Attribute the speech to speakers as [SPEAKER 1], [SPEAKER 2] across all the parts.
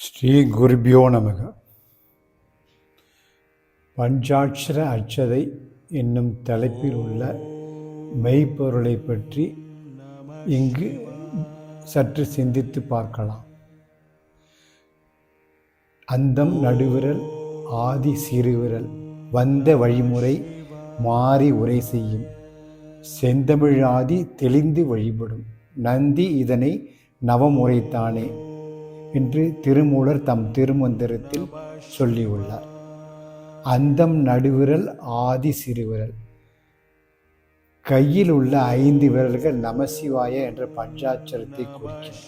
[SPEAKER 1] ஸ்ரீ குருபியோ நமக. பஞ்சாட்சர அட்சதை என்னும் தலைப்பில் உள்ள மெய்ப்பொருளை பற்றி இங்கு சற்று சிந்தித்து பார்க்கலாம். அந்தம் நடுவிரல் ஆதி சிறுவிரல் வந்த வழிமுறை மாறி உரை செய்யும் செந்தமிழ் ஆதி தெளிந்து வழிபடும் நந்தி இதனை நவமுறைத்தானே என்று திருமூலர் தம் திருமந்திரத்தில் சொல்லியுள்ளார். அந்தம் நடுவிரல் ஆதி சிறுவிரல் கையில் உள்ள 5 விரல்கள் நமசிவாய என்ற பஞ்சாட்சரத்தை குறிக்கும்.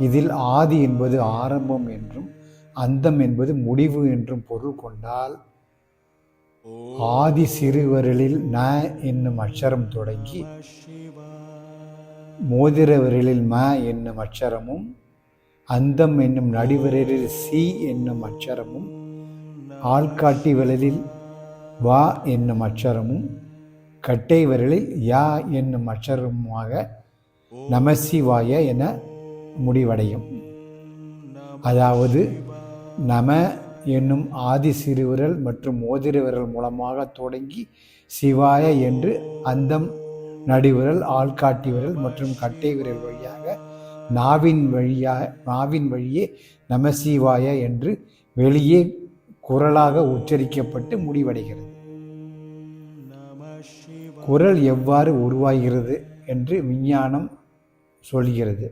[SPEAKER 1] இதில் ஆதி என்பது ஆரம்பம் என்றும் அந்தம் என்பது முடிவு என்றும் பொருள் கொண்டால், ஆதி சிறுவிரலில் ந என்னும் அட்சரம் தொடங்கி மோதிர விரலில் ம என்னும் அட்சரமும், அந்தம் என்னும் நடுவிரலில் சி என்னும் அட்சரமும், ஆள்காட்டி விரலில் வா என்னும் அட்சரமும், கட்டை விரலில் யா என்னும் அட்சரமுமாக நமசிவாய என முடிவடையும். அதாவது நம என்னும் ஆதி சிறுவிரல் மற்றும் மோதிர விரல் மூலமாக தொடங்கி சிவாய என்று அந்தம் நடுவிரல் ஆள்காட்டி விரல் மற்றும் கட்டை விரல் வழியாக நாவின் வழியே நமசிவாய என்று வெளியே குரலாக உச்சரிக்கப்பட்டு முடிவடைகிறது. குரல் எவ்வாறு உருவாகிறது என்று விஞ்ஞானம் சொல்கிறது.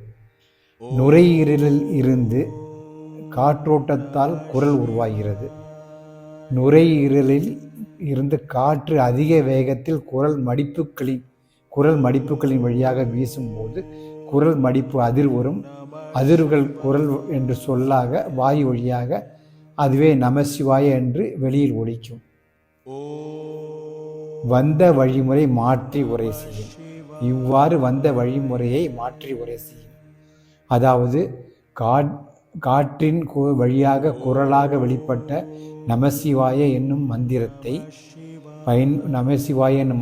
[SPEAKER 1] நுரையீரலில் இருந்து காற்றோட்டத்தால் குரல் உருவாகிறது. நுரையீரலில் இருந்து காற்று அதிக வேகத்தில் குரல் மடிப்புகளின் வழியாக வீசும்போது குரல் மடிப்பு அதிர்வரும். அதிர்வுகள் குரல் என்று சொல்லாக வாயு வழியாக அதுவே நமசிவாய என்று வெளியில் ஒலிக்கும். வந்த வழிமுறை மாற்றி உரை செய்யும். இவ்வாறு வந்த வழிமுறையை மாற்றி உரை செய்யும். அதாவது காற்றின் வழியாக குரலாக வெளிப்பட்ட நமசிவாய என்னும்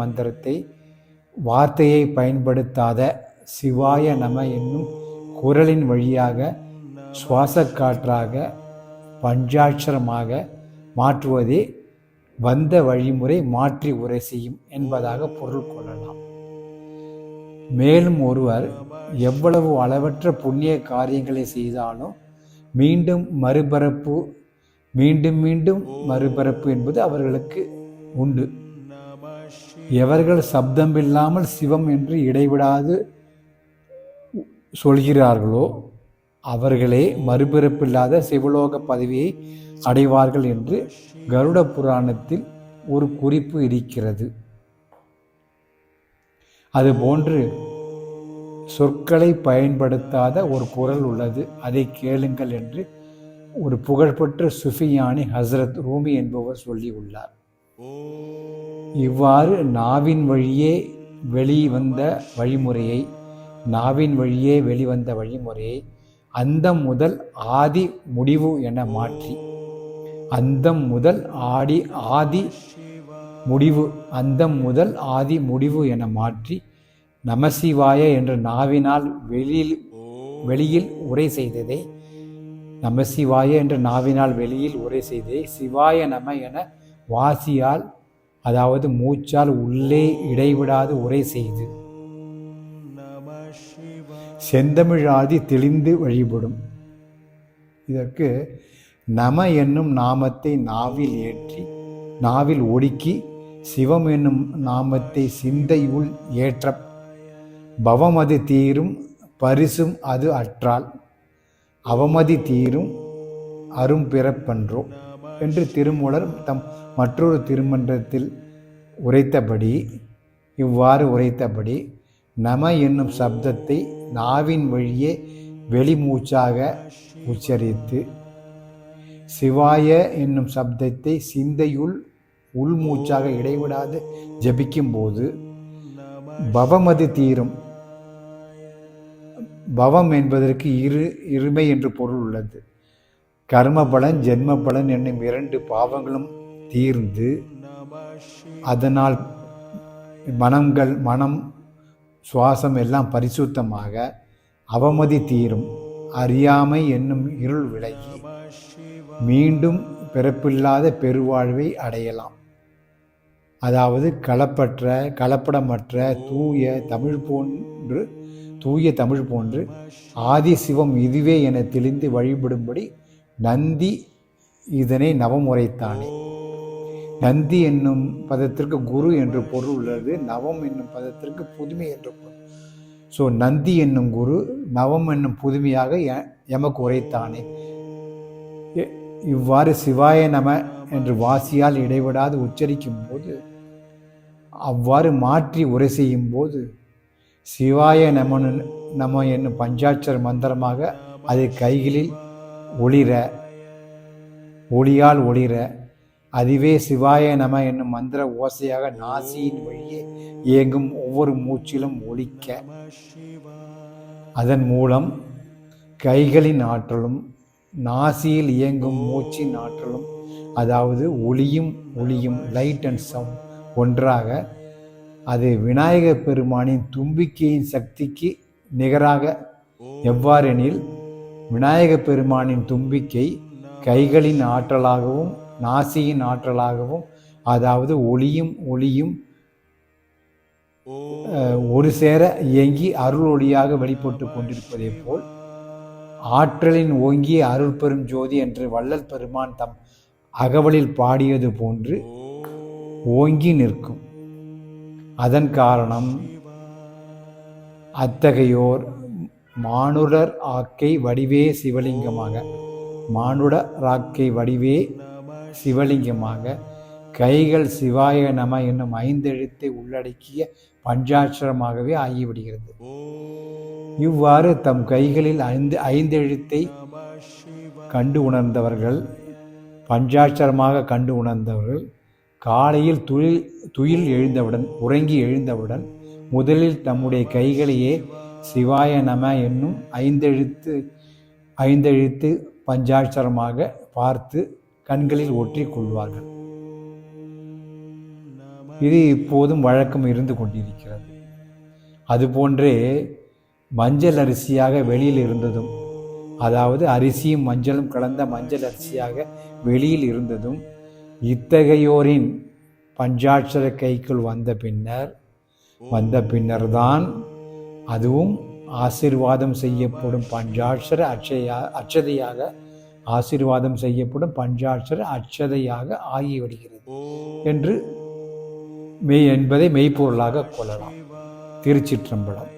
[SPEAKER 1] மந்திரத்தை வார்த்தையை பயன்படுத்தாத சிவாய நம என்னும் குரலின் வழியாக சுவாச காற்றாக பஞ்சாட்சரமாக மாற்றுவதே வந்த வழிமுறை மாற்றி உரை செய்யும் என்பதாக பொருள் கொள்ளலாம். மேலும் ஒருவர் எவ்வளவு அளவற்ற புண்ணிய காரியங்களை செய்தாலும் மீண்டும் மறுபிறப்பு என்பது அவர்களுக்கு உண்டு. எவர்கள் சப்தமில்லாமல் சிவம் என்று இடைவிடாது சொல்கிறார்களோ அவர்களே மறுபிறப்பில்லாத சிவலோக பதவியை அடைவார்கள் என்று கருட புராணத்தில் ஒரு குறிப்பு இருக்கிறது. அதுபோன்று சொற்களை பயன்படுத்தாத ஒரு குரல் உள்ளது, அதை கேளுங்கள் என்று ஒரு புகழ்பெற்ற சுஃபியானி ஹசரத் ரூமி என்பவர் சொல்லியுள்ளார். இவ்வாறு நாவின் வழியே வெளிவந்த வழிமுறையை அந்தம் முதல் ஆதி முடிவு என மாற்றி நமசிவாய என்ற நாவினால் வெளியில் உரை செய்ததை சிவாய நம என வாசியால் அதாவது மூச்சால் உள்ளே இடைவிடாது உரை செய்து செந்தமிழ் ஆதி தெளிந்து வழிபடும். இதற்கு நம என்னும் நாமத்தை நாவில் ஒடுக்கி சிவம் என்னும் நாமத்தை சிந்தையுள் ஏற்ற பவமது தீரும் பரிசும் அது அற்றால் அவமதி தீரும் அரும்பிறப்பன்றோ என்று திருமூலர் தம் மற்றொரு திருமன்றத்தில் உரைத்தபடி நம என்னும் சப்தத்தை நாவின் வழியே வெளிமூச்சாக உச்சரித்து சிவாய என்னும் சப்தத்தை சிந்தையுள் உள்மூச்சாக இடைவிடாது ஜபிக்கும் போது பவமது தீரும். பவம் என்பதற்கு இருமை என்று பொருள் உள்ளது. கர்ம பலன் ஜென்ம பலன் என்னும் 2 பாவங்களும் தீர்ந்து அதனால் மனம் சுவாசம் எல்லாம் பரிசுத்தமாக அவமதி தீரும். அறியாமை என்னும் இருள் விலகி மீண்டும் பிறப்பில்லாத பெருவாழ்வை அடையலாம். அதாவது கலப்படமற்ற தூய தமிழ் போன்று ஆதி சிவம் இதுவே என தெளிந்து வழிபடும்படி நந்தி இதனை நவம் உரைத்தானே. நந்தி என்னும் பதத்திற்கு குரு என்று பொருள் உள்ளது. நவம் என்னும் பதத்திற்கு புதுமை என்று பொருள். ஸோ நந்தி என்னும் குரு நவம் என்னும் புதுமையாக எமக்கு உரைத்தானே. இவ்வாறு சிவாய நம என்று வாசியால் இடைவிடாது உச்சரிக்கும் போது, அவ்வாறு மாற்றி உரை செய்யும் போது சிவாய நம என்னும் பஞ்சாட்சர மந்திரமாக அது கைகளில் ஒளியால் ஒளிர, அதுவே சிவாய நம என்னும் மந்திர ஓசையாக நாசியின் வழியே இயங்கும் ஒவ்வொரு மூச்சிலும் ஒலிக்க, அதன் மூலம் கைகளின் ஆற்றலும் நாசியில் இயங்கும் மூச்சின் ஆற்றலும், அதாவது ஒளியும் லைட் அண்ட் சவுண்ட் ஒன்றாக, அது விநாயகப் பெருமானின் தும்பிக்கையின் சக்திக்கு நிகராக. எவ்வாறெனில், விநாயகப் பெருமானின் தும்பிக்கை கைகளின் ஆற்றலாகவும் நாசியின் ஆற்றலாகவும், அதாவது ஒளியும் ஒரு சேர இயங்கி அருள் ஒளியாக வெளிப்பட்டு கொண்டிருப்பதை போல், ஆற்றலின் ஓங்கிய அருள் பெரும் ஜோதி என்று வள்ளல் பெருமான் தம் அகவலில் பாடியது போன்று ஓங்கி நிற்கும். அதன் காரணம் அத்தகையோர் மானுடர் ஆக்கை வடிவே சிவலிங்கமாக கைகள் சிவாய நம என்னும் 5 எழுத்தை உள்ளடக்கிய பஞ்சாட்சரமாகவே ஆகிவிடுகிறது. இவ்வாறு தம் கைகளில் 5 எழுத்தை கண்டு உணர்ந்தவர்கள், பஞ்சாட்சரமாக கண்டு உணர்ந்தவர்கள், காலையில் உறங்கி எழுந்தவுடன் முதலில் தம்முடைய கைகளையே சிவாய நம என்னும் 5 எழுத்து பஞ்சாட்சரமாக பார்த்து கண்களில் ஒற்றிக் கொள்வார்கள். இது இப்போதும் வழக்கம் இருந்து கொண்டிருக்கிறது. அதுபோன்றே மஞ்சள் அரிசியாக வெளியில் இருந்ததும், அதாவது அரிசியும் மஞ்சளும் கலந்த மஞ்சள் அரிசியாக வெளியில் இருந்ததும், இத்தகையோரின் பஞ்சாட்சர கைக்குள் வந்த பின்னர்தான் அதுவும் ஆசீர்வாதம் செய்யப்படும் பஞ்சாட்சர அட்சதையாக ஆகிவிடுகிறது என்பதை மெய்ப்பொருளாக கொள்ளலாம். திருச்சிற்றம்பலம்.